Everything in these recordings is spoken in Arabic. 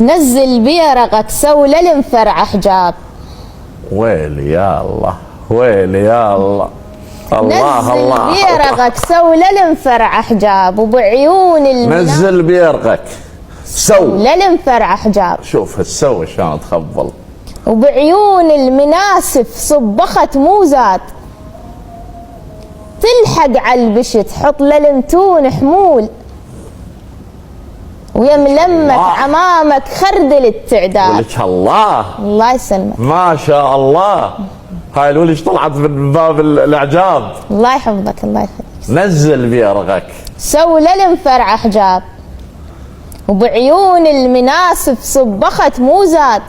نزل بيرقك سول المفرع حجاب. ويلي يا الله، ويلي يا الله. الله الله. نزل بيرقك سول المفرع حجاب وبعيون نزل بيرقك سول المفرع حجاب. شوف السو شلون تخبل. وبعيون المناسف صبخت موزات، تلحق على البشت حط للمتون حمول، ويملمك عمامك خردل التعداد. ولك الله. الله يسلمك. ما شاء الله. هاي الولش طلعت من باب الاعجاب. الله يحفظك الله يخليك. نزل بيرغك سول المفرع حجاب وبعيون المناسف صبخت موزات،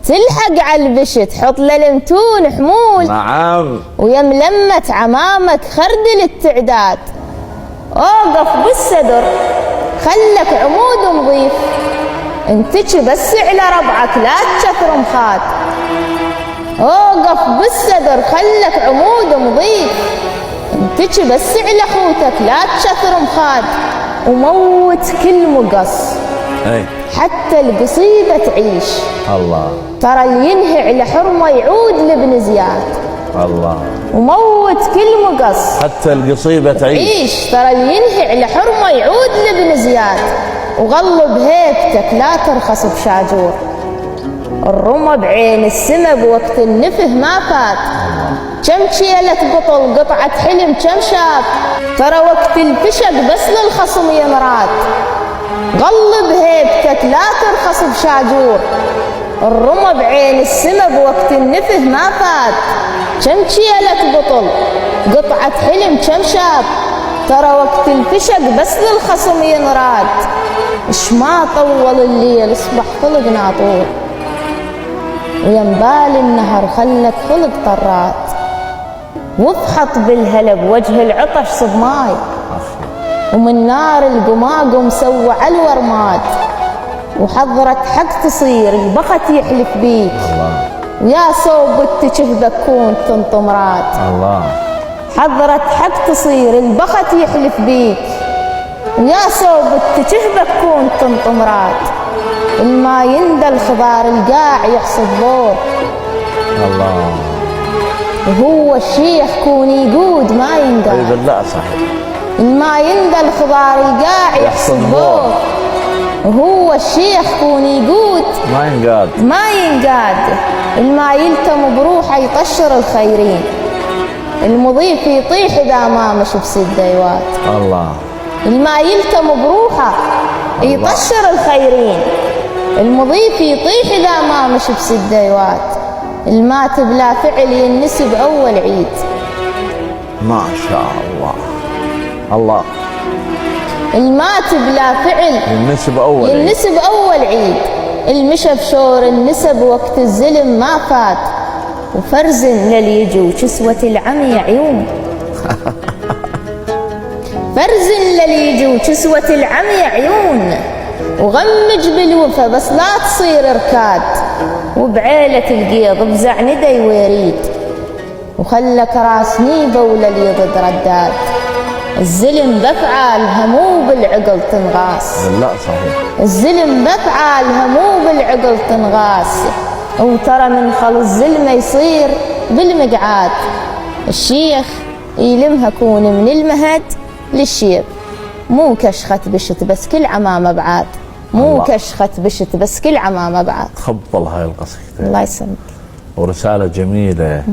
تلحق على البشت حط للمتون حمول. نعم. ويملمة عمامك خردل التعداد. اوقف بالصدر خلك عمود نظيف، انتج بس على ربعك لا تشثر مخاد. اوقف بالصدر خلك عمود نظيف، انتج بس على خوتك لا تشثر مخاد. وموت كل مقص اي حتى القصيبة تعيش. الله. ترى اللي ينهي على حرمة يعود لابن زياد. الله. وموت كل مقص حتى القصيبة تعيش. ترى اللي ينهي على حرمة يعود لابن زياد. وغلب هيبتك لا ترخص بشاجور، الرمى بعين السما بوقت النفه ما فات. كم شيلة بطل قطعة حلم كم شاف، ترى وقت الفشق بس للخصم ينراد. غلب هيبتك لا ترخص بشاجور، الرمى بعين السما بوقت النفه ما فات. كم شيلة بطل قطعة حلم كم شاف، ترى وقت الفشق بس للخصم ينراد. اش ما طول الليل اصبح خلق ناطور، وينبال النهر خلك خلق طرات. وافحط بالهلب وجه العطش صب ماي، ومن نار القماقم سوى على الورماد. وحضرت حق تصير البخت يحلف بيك، ويا صوب التشهبك كون تنطمرات. الله. حضرت حق تصير البخت يحلف بيك، ويا صوب التشهبك كون تنطمرات. الما يندى الخضار القاع يحصد بور، الله. وهو الشيخ كون يقود ما ينقاد. اي بالله صحيح. الما يندى الخضار القاع يحصد بور، وهو الشيخ كون يقود ما ينقاد. ما ينقاد. الما يلتم بروحه يطشر الخيرين، المضيف يطيح اذا ما مشي بسد ديوات. الله. الما يلتم بروحه يطشر الخيرين، المضيف يطيح اذا ما مشي بسد ديوات. المات بلا فعل ينسب اول عيد. ما شاء الله. الله. المات بلا فعل ينسب اول عيد. ينسب اول عيد. المشى بشور النسب وقت الزلم ما فات. وفرزن لليجي وكسوة العمي عيون فرزن لليجي وكسوة العمي عيون. وغمج بالوفا بس لا تصير ركاد، وبعيلة القيض بزع ندي ويريد. وخلك راس نيبة وللي ضد رداد. الزلم بفعالها مو بالعقل تنغاس. لا صحيح. الزلم بفعالها مو بالعقل تنغاس. وترى من خل الزلمة يصير بالمقعاد. الشيخ يلمها كون من المهد للشيب، مو كشخة بشت بس كل عمامة بعاد. مو الله. كشخة بشت بس كل عمامة بعاد. تخبل هاي القصيدة. الله يسلمك. ورسالة جميلة.